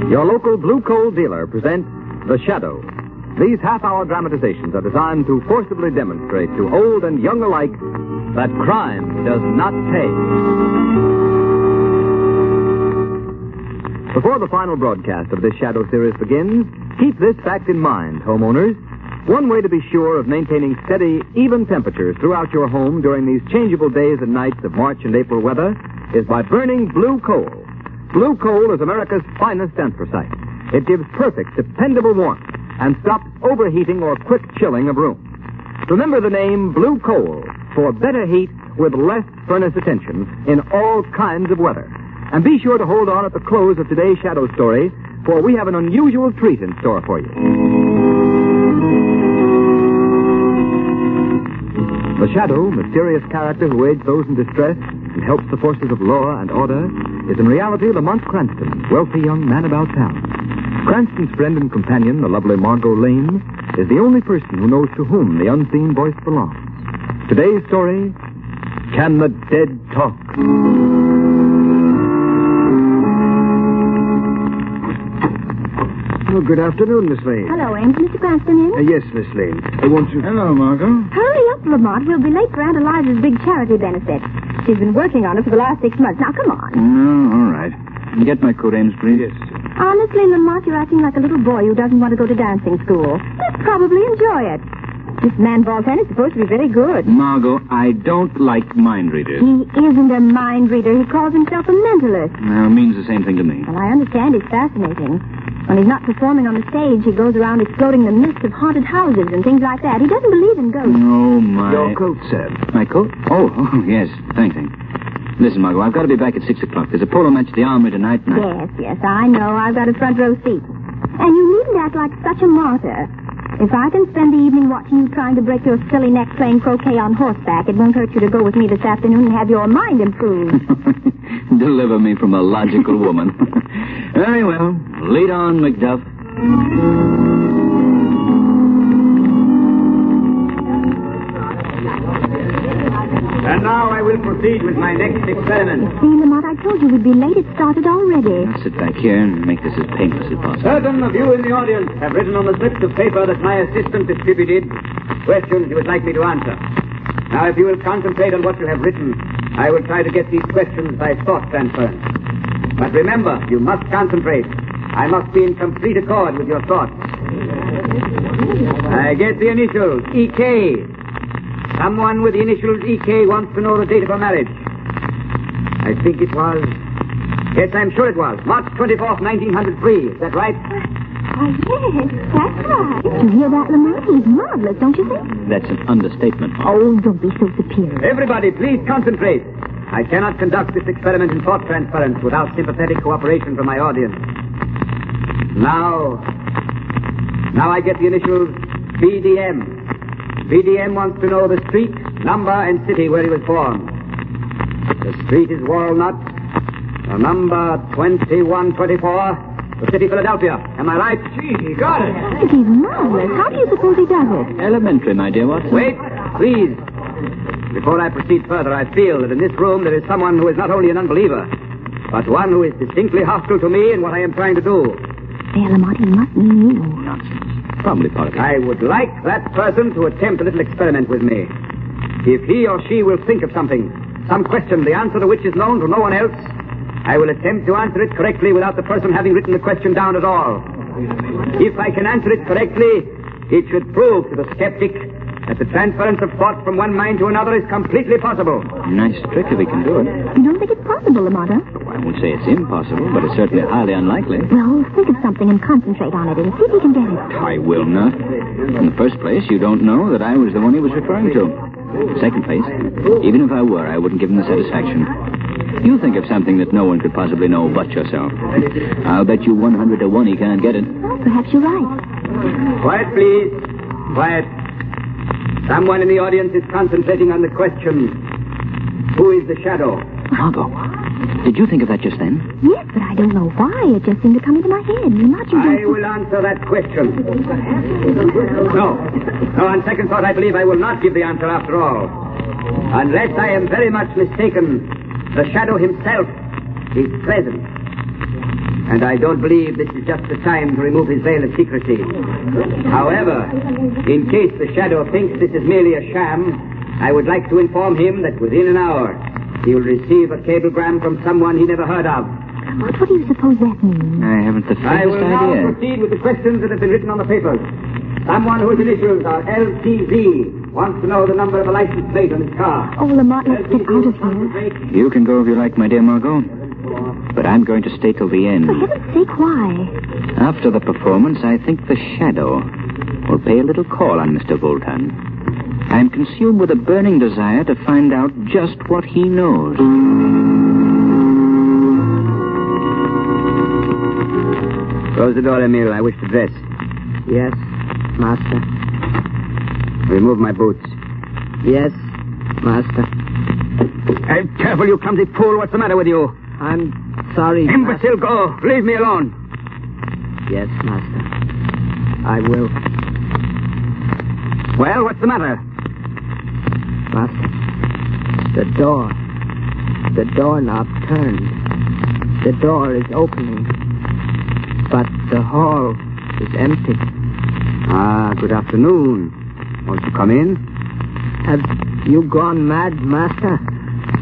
Your local Blue Coal dealer presents The Shadow. These half-hour dramatizations are designed to forcibly demonstrate to old and young alike that crime does not pay. Before the final broadcast of this Shadow series begins, keep this fact in mind, homeowners. One way to be sure of maintaining steady, even temperatures throughout your home during these changeable days and nights of March and April weather is by burning blue coal. Blue coal is America's finest anthracite. It gives perfect, dependable warmth and stops overheating or quick chilling of rooms. Remember the name Blue Coal for better heat with less furnace attention in all kinds of weather. And be sure to hold on at the close of today's Shadow story, for we have an unusual treat in store for you. The Shadow, mysterious character who aids those in distress and helps the forces of law and order, is in reality Lamont Cranston, wealthy young man about town. Cranston's friend and companion, the lovely Margo Lane, is the only person who knows to whom the unseen voice belongs. Today's story, Can the Dead Talk? Oh, good afternoon, Miss Lane. Hello, Ames. Mr. Cranston in? Yes, Miss Lane. I want to... Hello, Margo. Hurry up, Lamont. We'll be late for Aunt Eliza's big charity benefit. She's been working on it for the last 6 months. Now, come on. Oh, all right. Get my coat, Ames, please. Yes. Honestly, Lamont, you're acting like a little boy who doesn't want to go to dancing school. You'd probably enjoy it. This man Bolton is supposed to be very good. Margo, I don't like mind readers. He isn't a mind reader. He calls himself a mentalist. Now, means the same thing to me. Well, I understand he's fascinating. When he's not performing on the stage, he goes around exploding the myths of haunted houses and things like that. He doesn't believe in ghosts. Oh, my... Your coat, sir. My coat? Oh, yes. Thanks. Listen, Margo, I've got to be back at 6 o'clock. There's a polo match at the Armory tonight. Yes, I know. I've got a front row seat. And you needn't act like such a martyr. If I can spend the evening watching you trying to break your silly neck playing croquet on horseback, it won't hurt you to go with me this afternoon and have your mind improved. Deliver me from a logical woman. Very well. Lead on, Macduff. And now I will proceed with my next experiment. See, Lamont, I told you we'd be late. It started already. I'll sit back here and make this as painless as possible. Certain of you in the audience have written on the slips of paper that my assistant distributed questions you would like me to answer. Now, if you will concentrate on what you have written, I will try to get these questions by thought transference. But remember, you must concentrate. I must be in complete accord with your thoughts. I get the initials, E.K. Someone with the initials E.K. wants to know the date of her marriage. I think it was... Yes, I'm sure it was. March 24th, 1903. Is that right? Why, yes, that's right. Did you hear that, Lamont? He's marvelous, don't you think? That's an understatement. Oh, don't be so superior. Everybody, please concentrate. I cannot conduct this experiment in thought transference without sympathetic cooperation from my audience. Now I get the initials BDM. BDM wants to know the street, number, and city where he was born. The street is Walnut. The number 2124. The city, Philadelphia. Am I right? Gee, he got it. He's marvelous. How do you suppose he does it? Elementary, my dear Watson. Wait, please. Before I proceed further, I feel that in this room there is someone who is not only an unbeliever, but one who is distinctly hostile to me and what I am trying to do. There, Lamont, he must mean you. Nonsense. Probably part of it. I would like that person to attempt a little experiment with me. If he or she will think of something, some question, the answer to which is known to no one else, I will attempt to answer it correctly without the person having written the question down at all. If I can answer it correctly, it should prove to the skeptic that the transference of thought from one mind to another is completely possible. Nice trick if he can do it. You don't think it's possible, Lamont, huh? Oh, I won't say it's impossible, but it's certainly highly unlikely. Well, think of something and concentrate on it and see if you can get it. I will not. In the first place, you don't know that I was the one he was referring to. Second place, even if I were, I wouldn't give him the satisfaction. You think of something that no one could possibly know but yourself. I'll bet you 100 to 1 he can't get it. Well, perhaps you're right. Quiet, please. Quiet. Someone in the audience is concentrating on the question, who is the shadow? Margo, did you think of that just then? Yes, but I don't know why. It just seemed to come into my head. Lamont, you I will answer that question. No, on second thought, I believe I will not give the answer after all. Unless I am very much mistaken, The shadow himself is present. And I don't believe this is just the time to remove his veil of secrecy. However, in case the shadow thinks this is merely a sham, I would like to inform him that within an hour, he will receive a cablegram from someone he never heard of. What do you suppose that means? I haven't the I faintest will now idea. proceed with the questions that have been written on the papers. Someone whose initials are LTZ wants to know the number of a license plate on his car. Oh, Lamont, let's get out of here. You can go if you like, my dear Margot. But I'm going to stay till the end. For heaven's sake, why? After the performance, I think the shadow will pay a little call on Mr. Voltan. I'm consumed with a burning desire to find out just what he knows. Close the door, Emil. I wish to dress. Yes, master. Remove my boots. Yes, master. Hey, careful, you clumsy fool. What's the matter with you? I'm sorry, Imbecile, go. Leave me alone. Yes, master. I will. Well, what's the matter? Master. The doorknob turned. The door is opening. But the hall is empty. Ah, good afternoon. Won't you come in? Have you gone mad, master?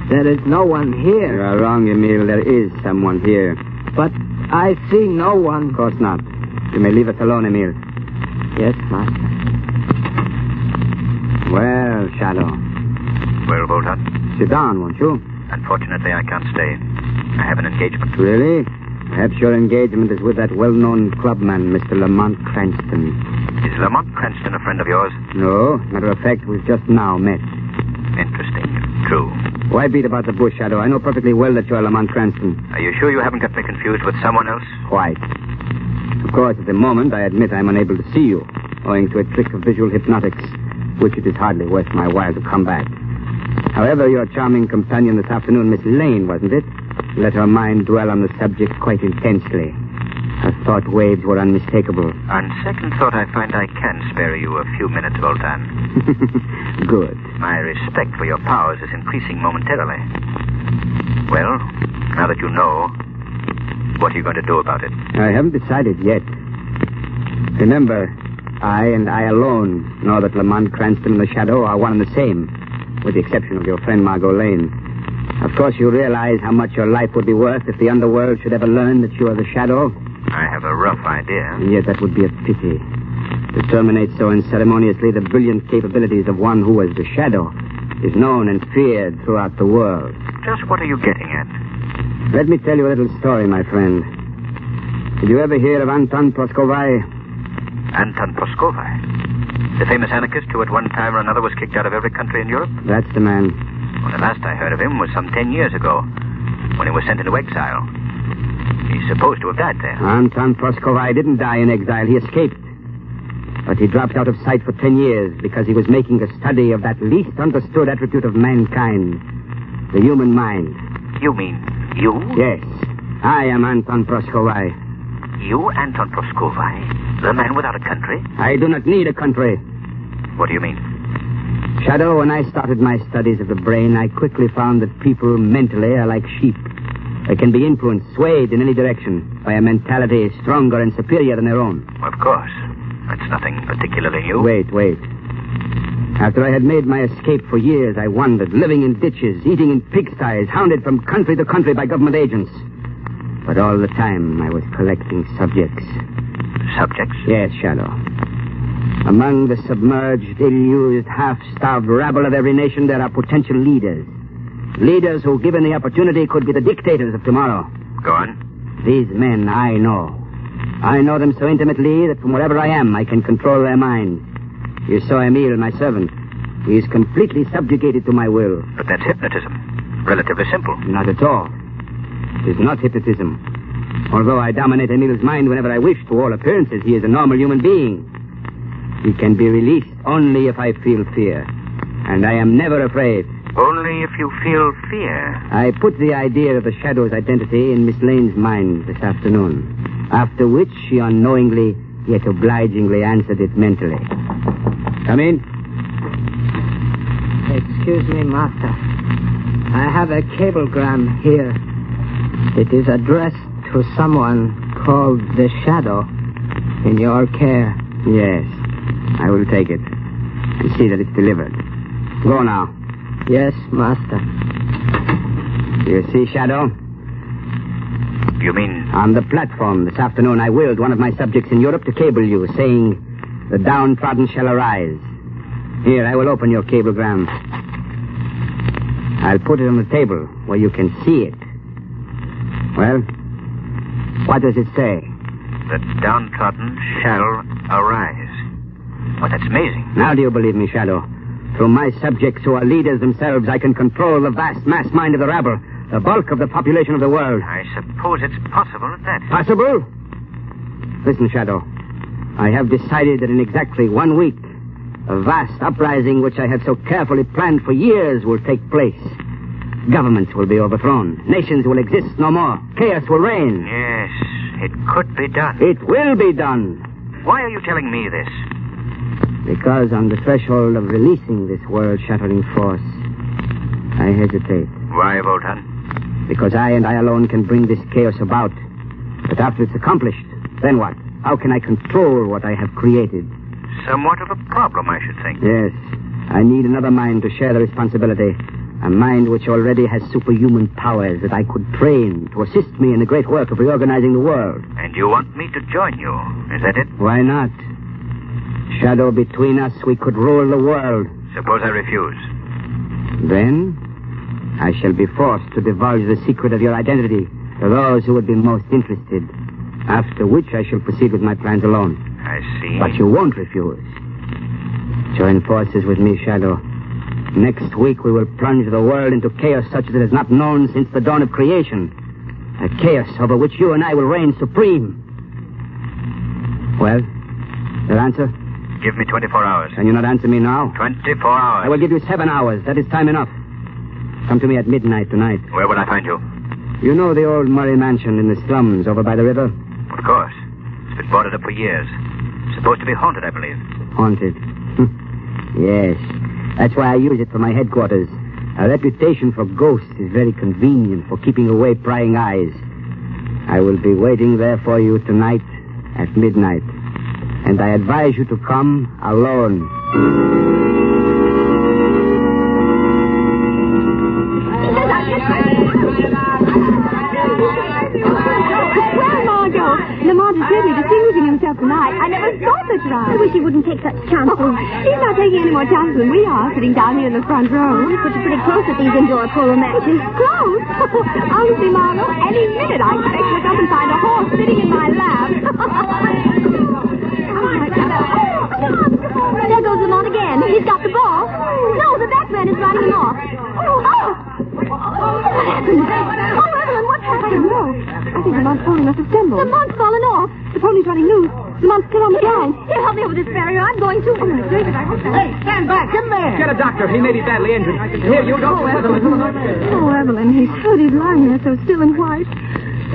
There is no one You here. are wrong, Emil. There is someone here. But I see no one. Of course not. You may leave us alone, Emil. Yes, master. Well, Shadow. Well, Voltan, Sit down, won't you? unfortunately I can't stay. I have an engagement. Really? Perhaps your engagement is with that well-known clubman, Mr. Lamont Cranston. Is Lamont Cranston a friend of yours? No, matter of fact, we've just now met. Interesting. True. Why beat about the bush, Shadow? I know perfectly well that you're Lamont Cranston. Are you sure you haven't got me confused with someone else? Quite. Of course, at the moment, I admit I'm unable to see you, owing to a trick of visual hypnotics, which it is hardly worth my while to come back. However, your charming companion this afternoon, Miss Lane, wasn't it? Let her mind dwell on the subject quite intensely. Her thought waves were unmistakable. On second thought, I find I can spare you a few minutes, Voltan. Good. My respect for your powers is increasing momentarily. Well, now that you know, what are you going to do about it? I haven't decided yet. Remember, I and I alone know that Lamont Cranston and the Shadow are one and the same, with the exception of your friend Margo Lane. Of course, you realize how much your life would be worth if the underworld should ever learn that you are the Shadow. I have a rough idea. And yet that would be a pity. To terminate so unceremoniously the brilliant capabilities of one who, as the Shadow, is known and feared throughout the world. Just what are you getting at? Let me tell you a little story, my friend. Did you ever hear of Anton Proskovai? Anton Proskovai, the famous anarchist who at one time or another was kicked out of every country in Europe? That's the man. Well, the last I heard of him was some 10 years ago, when he was sent into exile. He's supposed to have died there. Anton Proskovai didn't die in exile. He escaped. But he dropped out of sight for 10 years because he was making a study of that least understood attribute of mankind, the human mind. You mean you? Yes, I am Anton Proskovai. You, Anton Proskovai? The man without a country? I do not need a country. What do you mean? Shadow, when I started my studies of the brain, I quickly found that people mentally are like sheep. They can be influenced, swayed in any direction by a mentality stronger and superior than their own. Of course. That's nothing particularly new. Wait. After I had made my escape for years, I wandered, living in ditches, eating in pigsties, hounded from country to country by government agents. But all the time, I was collecting subjects. Subjects? Yes, Shadow. Among the submerged, ill-used, half-starved rabble of every nation, there are potential leaders. Leaders who, given the opportunity, could be the dictators of tomorrow. Go on. These men, I know. I know them so intimately that from wherever I am, I can control their minds. You saw Emil, my servant. He is completely subjugated to my will. But that's hypnotism. Relatively simple. Not at all. It is not hypnotism. Although I dominate Emil's mind whenever I wish, to all appearances, he is a normal human being. He can be released only if I feel fear. And I am never afraid. Only if you feel fear. I put the idea of the Shadow's identity in Miss Lane's mind this afternoon, after which she unknowingly, yet obligingly answered it mentally. Come in. Excuse me, master. I have a cablegram here. It is addressed to someone called the Shadow. In your care. Yes. I will take it and see that it's delivered. Go now. Yes, Master. You see, Shadow? You mean... On the platform this afternoon, I willed one of my subjects in Europe to cable you, saying, the downtrodden shall arise. Here, I will open your cablegram. I'll put it on the table where you can see it. Well, what does it say? The downtrodden shall arise. Well, that's amazing. Now do you believe me, Shadow? Through my subjects who are leaders themselves, I can control the vast mass mind of the rabble, the bulk of the population of the world. I suppose it's possible at that. Possible? Listen, Shadow. I have decided that in exactly 1 week, a vast uprising which I have so carefully planned for years will take place. Governments will be overthrown. Nations will exist no more. Chaos will reign. Yes, it could be done. It will be done. Why are you telling me this? Because on the threshold of releasing this world-shattering force, I hesitate. Why, Voltan? Because I and I alone can bring this chaos about. But after it's accomplished, then what? How can I control what I have created? Somewhat of a problem, I should think. Yes. I need another mind to share the responsibility. A mind which already has superhuman powers that I could train to assist me in the great work of reorganizing the world. And you want me to join you, is that it? Why not? Shadow, between us, we could rule the world. Suppose I refuse. Then, I shall be forced to divulge the secret of your identity to those who would be most interested. After which I shall proceed with my plans alone. I see. But you won't refuse. Join forces with me, Shadow. Next week we will plunge the world into chaos such as it has not known since the dawn of creation. A chaos over which you and I will reign supreme. Well, your answer? Give me 24 hours. Can you not answer me now? 24 hours. I will give you 7 hours. That is time enough. Come to me at midnight tonight. Where will I find you? You know the old Murray mansion in the slums over by the river? Of course. It's been boarded up for years. Supposed to be haunted, I believe. Haunted? Yes. That's why I use it for my headquarters. A reputation for ghosts is very convenient for keeping away prying eyes. I will be waiting there for you tonight at midnight. And I advise you to come alone. Lamont is really deceiving himself tonight. I never thought that's right. I wish he wouldn't take such chances. Oh, he's not taking any more chances than we are, sitting down here in the front row. He puts it pretty close at these indoor polo matches. Close? Honestly, Margo, any minute I expect to look up and find a horse sitting in my lap. There goes Lamont again. He's got the ball. No, the backman is riding him off. What happened? Oh, Evelyn, what happened? I don't know. I think Lamont's pony must have stumbled. Lamont's fallen off. The pony's running loose. Lamont's still on the ground. Here, help me over this barrier. I'm going to... Oh, my goodness, I hope that... Hey, stand back. Come there. Get a doctor. He may be badly injured. Here, you don't... Oh, Evelyn, he's hurt. He's lying there so still and white.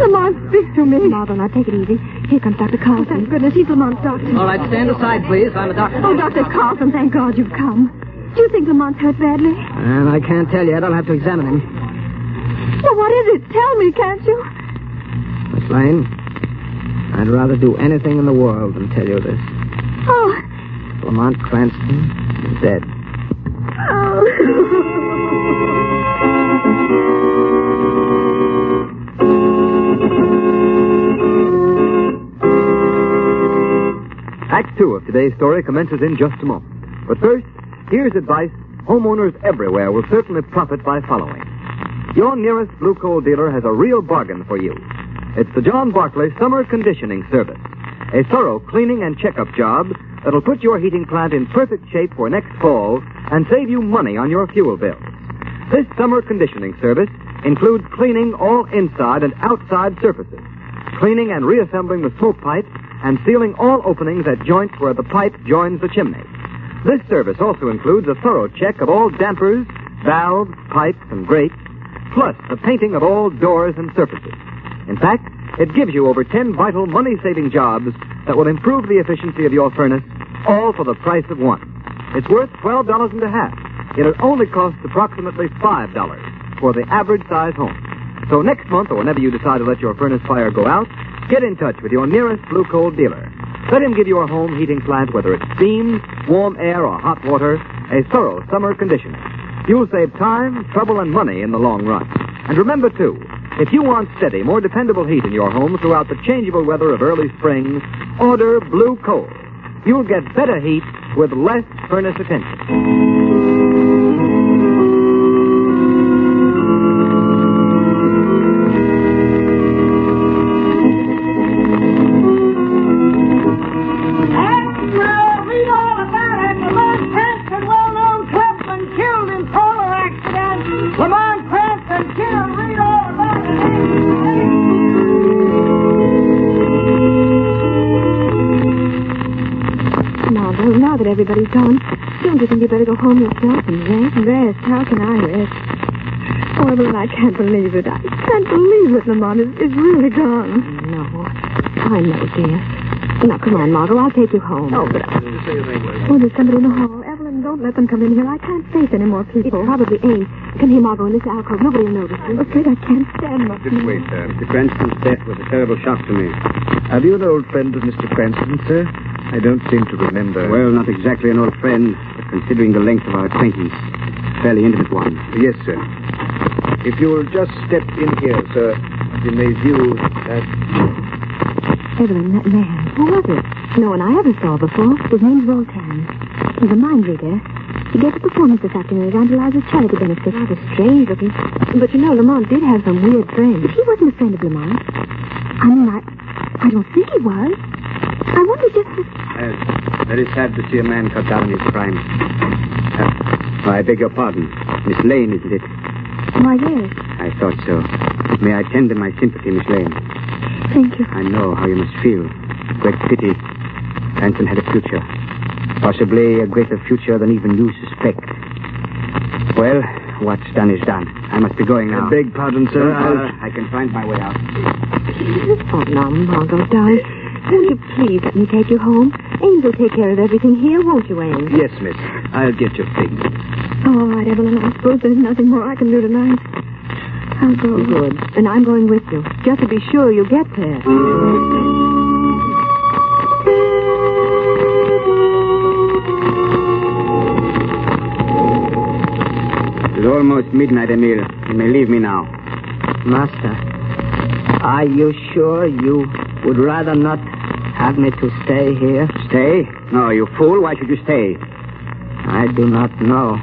Lamont, speak to me. Margo, now take it easy. Here comes Dr. Carlson. Oh, thank goodness, he's Lamont's doctor. All right, stand aside, please. I'm a doctor. Oh, Dr. Carlson, thank God you've come. Do you think Lamont's hurt badly? And I can't tell yet. I'll have to examine him. Well, what is it? Tell me, can't you? Miss Lane, I'd rather do anything in the world than tell you this. Oh. Lamont Cranston is dead. Oh. Act 2 of today's story commences in just a moment. But first, here's advice homeowners everywhere will certainly profit by following. Your nearest blue coal dealer has a real bargain for you. It's the John Barclay Summer Conditioning Service, a thorough cleaning and checkup job that'll put your heating plant in perfect shape for next fall and save you money on your fuel bills. This summer conditioning service includes cleaning all inside and outside surfaces, cleaning and reassembling the smoke pipe, and sealing all openings at joints where the pipe joins the chimney. This service also includes a thorough check of all dampers, valves, pipes, and grates, plus the painting of all doors and surfaces. In fact, it gives you over 10 vital money-saving jobs that will improve the efficiency of your furnace, all for the price of one. It's worth $12.50, yet it only costs approximately $5. for the average-size home. So next month, or whenever you decide to let your furnace fire go out, get in touch with your nearest Blue Coal dealer. Let him give your home heating plant, whether it's steam, warm air, or hot water, a thorough summer conditioning. You'll save time, trouble, and money in the long run. And remember, too, if you want steady, more dependable heat in your home throughout the changeable weather of early spring, order Blue Coal. You'll get better heat with less furnace attention. Read all about it. Lamont Cranston, well-known clubman, killed in polo accident. Lamont Cranston killed. Read all about it. Margo, now that everybody's gone, don't you think you better go home yourself and rest? Rest? How can I rest? Oh, Evelyn, I can't believe it. I can't believe it, Lamont is really gone. No, I know, dear. Now, come on, Margo, I'll take you home. Oh, but there's somebody in the hall. Evelyn, don't let them come in here. I can't face any more people. It probably ain't. Come here, Margo, in this alcove. Nobody will notice you. I'm afraid I can't stand much Just more. wait, sir. Mr. Cranston's death was a terrible shock to me. Are you an old friend of Mr. Cranston, sir? I don't seem to remember. Well, not exactly an old friend, but considering the length of our acquaintance, a fairly intimate one. Yes, sir. If you'll just step in here, sir, you may view that... Evelyn, that man. Who was it? No one I ever saw before. His name's Voltaire. He's a mind reader. He gave a performance this afternoon at Aunt Eliza's charity benefit. Rather strange looking. But you know, Lamont did have some weird friends. But he wasn't a friend of Lamont. I mean, I don't think he was. I wonder just... Very sad to see a man cut down in his prime. I beg your pardon. Miss Lane, isn't it? Why, yes. I thought so. May I tender my sympathy, Miss Lane? Thank you. I know how you must feel. Great pity. Cranston had a future. Possibly a greater future than even you suspect. Well, what's done is done. I must be going now. I beg pardon, sir. I can find my way out. Oh, now, Margo, darling. Won't you please let me take you home? Ames will take care of everything here, won't you, Ames? Yes, miss. I'll get your things. All right, Evelyn. I suppose there's nothing more I can do tonight. I'll go. Good. And I'm going with you, just to be sure you get there. It's almost midnight, Emile. You may leave me now. Master, are you sure you would rather not have me to stay here? Stay? No, you fool. Why should you stay? I do not know.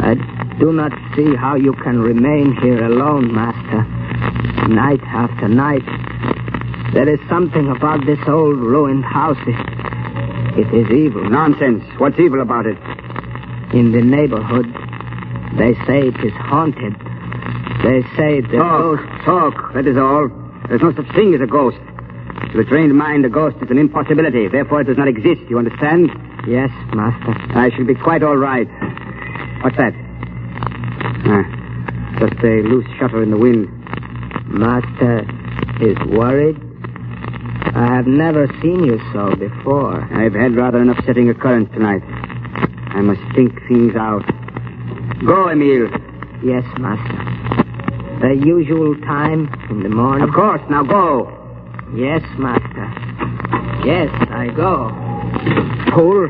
I do not see how you can remain here alone, Master. Night after night. There is something about this old ruined house. It is evil. Nonsense. What's evil about it? In the neighborhood, they say it is haunted. They say the ghost... Talk. That is all. There's no such thing as a ghost. To the trained mind, a ghost is an impossibility. Therefore, it does not exist. You understand? Yes, Master. I shall be quite all right. What's that? Just a loose shutter in the wind. Master is worried? I have never seen you so before. I've had rather an upsetting occurrence tonight. I must think things out. Go, Emile. Yes, Master. The usual time in the morning? Of course. Now go. Yes, Master. Yes, I go. Fool.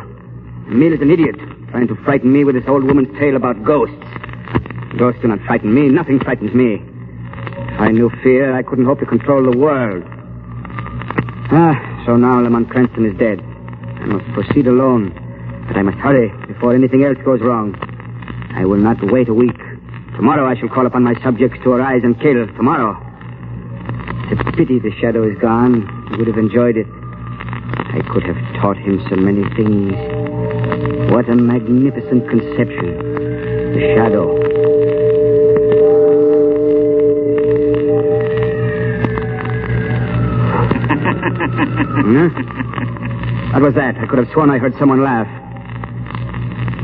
Emile is an idiot, trying to frighten me with this old woman's tale about ghosts. Ghosts do not frighten me. Nothing frightens me. If I knew fear, I couldn't hope to control the world. So now Lamont Cranston is dead. I must proceed alone. But I must hurry before anything else goes wrong. I will not wait a week. Tomorrow I shall call upon my subjects to arise and kill. Tomorrow. It's a pity the shadow is gone. He would have enjoyed it. I could have taught him so many things. What a magnificent conception. The shadow. What was that? I could have sworn I heard someone laugh.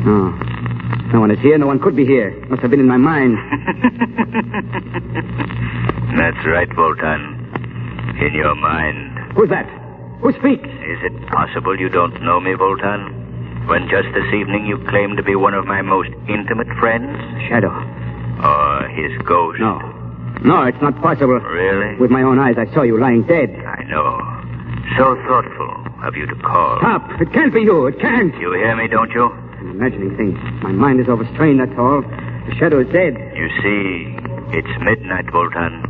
No. No one is here. No one could be here. It must have been in my mind. That's right, Voltan. In your mind. Who's that? Who speaks? Is it possible you don't know me, Voltan? When just this evening you claimed to be one of my most intimate friends? Shadow. Or his ghost? No. No, it's not possible. Really? With my own eyes, I saw you lying dead. I know. So thoughtful of you to call. Stop. It can't be you. It can't. You hear me, don't you? I'm imagining things. My mind is overstrained, that's all. The shadow is dead. You see, it's midnight, Voltan.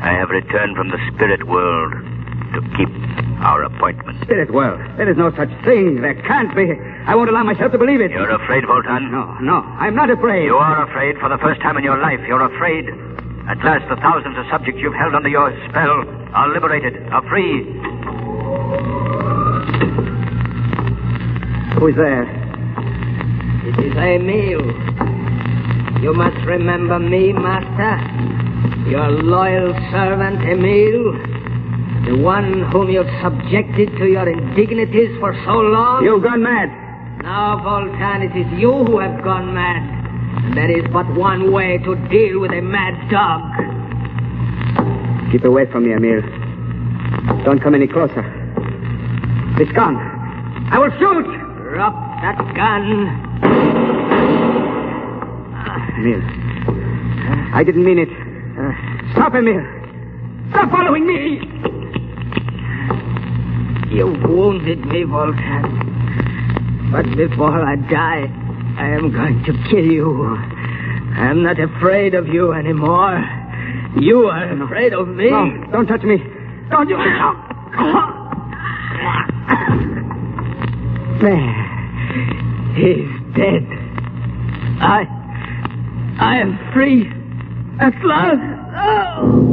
I have returned from the spirit world to keep our appointment. Spirit world. There is no such thing. There can't be. I won't allow myself to believe it. You're afraid, Voltan? No, I'm not afraid. You are afraid for the first time in your life. You're afraid. At last, the thousands of subjects you've held under your spell are liberated, are free. Who's there? It is Emile. You must remember me, Master. Your loyal servant, Emile. The one whom you've subjected to your indignities for so long. You've gone mad. Now, Voltan, it is you who have gone mad. And there is but one way to deal with a mad dog. Keep away from me, Emile. Don't come any closer. This gun. I will shoot! Drop that gun. Emile. I didn't mean it. Stop, Emile. Stop following me! You wounded me, Voltan. But before I die, I am going to kill you. I am not afraid of you anymore. You are afraid of me. No, don't touch me. Don't you... There. He's dead. I am free. At last. Oh.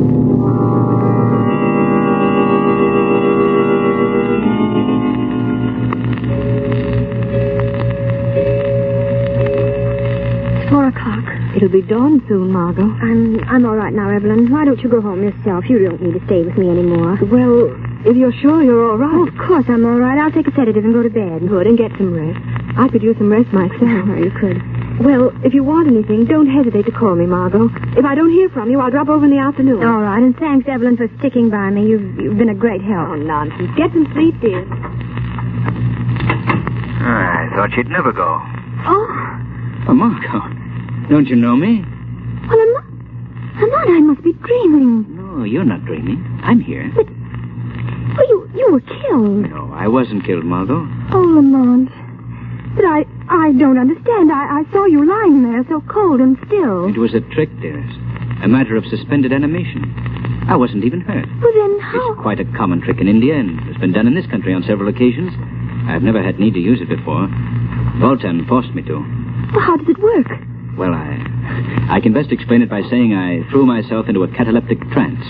It'll be dawn soon, Margo. I'm all right now, Evelyn. Why don't you go home yourself? You don't need to stay with me anymore. Well, if you're sure you're all right. Oh, of course I'm all right. I'll take a sedative and go to bed. Good, and get some rest. I could use some rest myself. Oh, you could. Well, if you want anything, don't hesitate to call me, Margo. If I don't hear from you, I'll drop over in the afternoon. All right, and thanks, Evelyn, for sticking by me. You've been a great help. Oh, nonsense. Get some sleep, dear. I thought she'd never go. Oh, Margo. Don't you know me? Well, Lamont, I must be dreaming. No, you're not dreaming. I'm here. But, you were killed. No, I wasn't killed, Margo. Oh, Lamont. But I don't understand. I saw you lying there so cold and still. It was a trick, dearest. A matter of suspended animation. I wasn't even hurt. Well, then how... It's quite a common trick in India, and it's been done in this country on several occasions. I've never had need to use it before. Voltan forced me to. Well, how does it work? Well, I can best explain it by saying I threw myself into a cataleptic trance.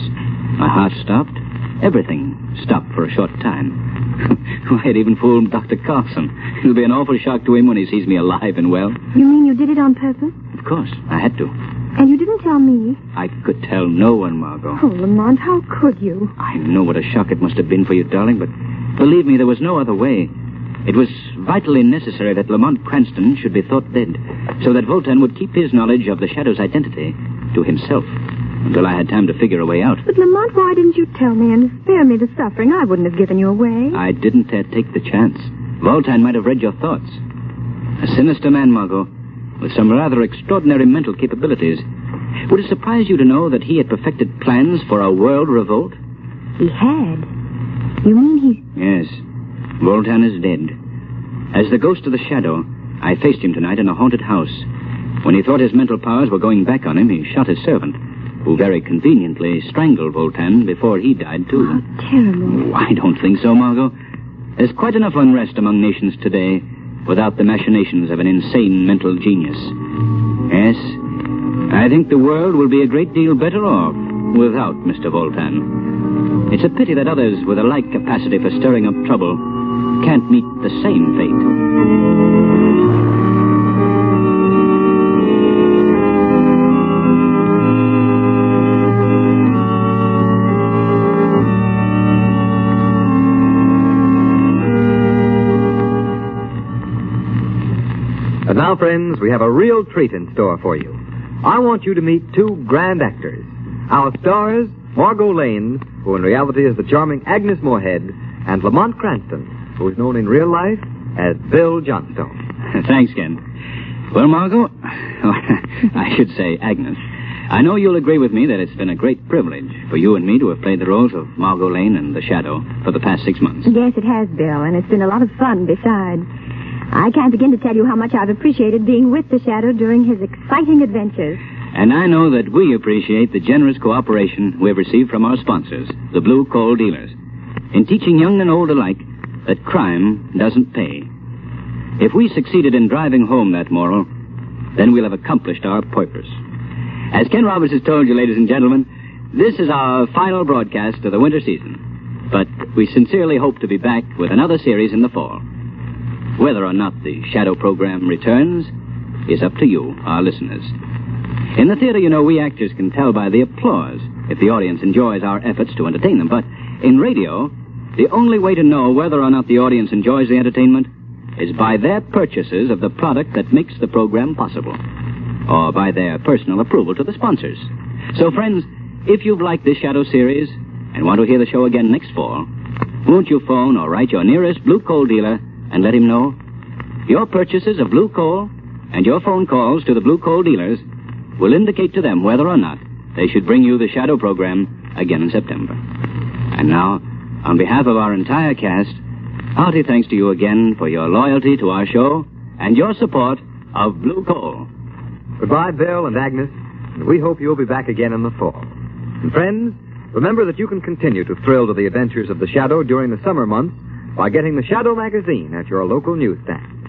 My heart stopped. Everything stopped for a short time. I had even fooled Dr. Carlson. It'll be an awful shock to him when he sees me alive and well. You mean you did it on purpose? Of course, I had to. And you didn't tell me? I could tell no one, Margo. Oh, Lamont, how could you? I know what a shock it must have been for you, darling, but believe me, there was no other way. It was vitally necessary that Lamont Cranston should be thought dead, so that Voltan would keep his knowledge of the Shadow's identity to himself until I had time to figure a way out. But, Lamont, why didn't you tell me and spare me the suffering? I wouldn't have given you away. I didn't take the chance. Voltan might have read your thoughts. A sinister man, Margo, with some rather extraordinary mental capabilities. Would it surprise you to know that he had perfected plans for a world revolt? He had? You mean he... Yes. Voltan is dead. As the ghost of the Shadow, I faced him tonight in a haunted house. When he thought his mental powers were going back on him, he shot his servant, who very conveniently strangled Voltan before he died, too. Oh, terrible. Oh, I don't think so, Margo. There's quite enough unrest among nations today without the machinations of an insane mental genius. Yes, I think the world will be a great deal better off without Mr. Voltan. It's a pity that others with a like capacity for stirring up trouble can't meet the same fate. And now, friends, we have a real treat in store for you. I want you to meet two grand actors. Our stars, Margo Lane, who in reality is the charming Agnes Morehead, and Lamont Cranston, who is known in real life as Bill Johnstone. Thanks, Ken. Well, Margo, I should say Agnes, I know you'll agree with me that it's been a great privilege for you and me to have played the roles of Margo Lane and the Shadow for the past 6 months. Yes, it has, Bill, and it's been a lot of fun besides. I can't begin to tell you how much I've appreciated being with the Shadow during his exciting adventures. And I know that we appreciate the generous cooperation we've received from our sponsors, the Blue Coal Dealers, in teaching young and old alike that crime doesn't pay. If we succeeded in driving home that moral, then we'll have accomplished our purpose. As Ken Roberts has told you, ladies and gentlemen, this is our final broadcast of the winter season. But we sincerely hope to be back with another series in the fall. Whether or not the Shadow program returns is up to you, our listeners. In the theater, you know, we actors can tell by the applause if the audience enjoys our efforts to entertain them. But in radio, the only way to know whether or not the audience enjoys the entertainment is by their purchases of the product that makes the program possible, or by their personal approval to the sponsors. So, friends, if you've liked this Shadow series and want to hear the show again next fall, won't you phone or write your nearest Blue Coal dealer and let him know? Your purchases of Blue Coal and your phone calls to the Blue Coal dealers will indicate to them whether or not they should bring you the Shadow program again in September. And now, on behalf of our entire cast, hearty thanks to you again for your loyalty to our show and your support of Blue Coal. Goodbye, Bill and Agnes. And we hope you'll be back again in the fall. And friends, remember that you can continue to thrill to the adventures of the Shadow during the summer months by getting the Shadow magazine at your local newsstand.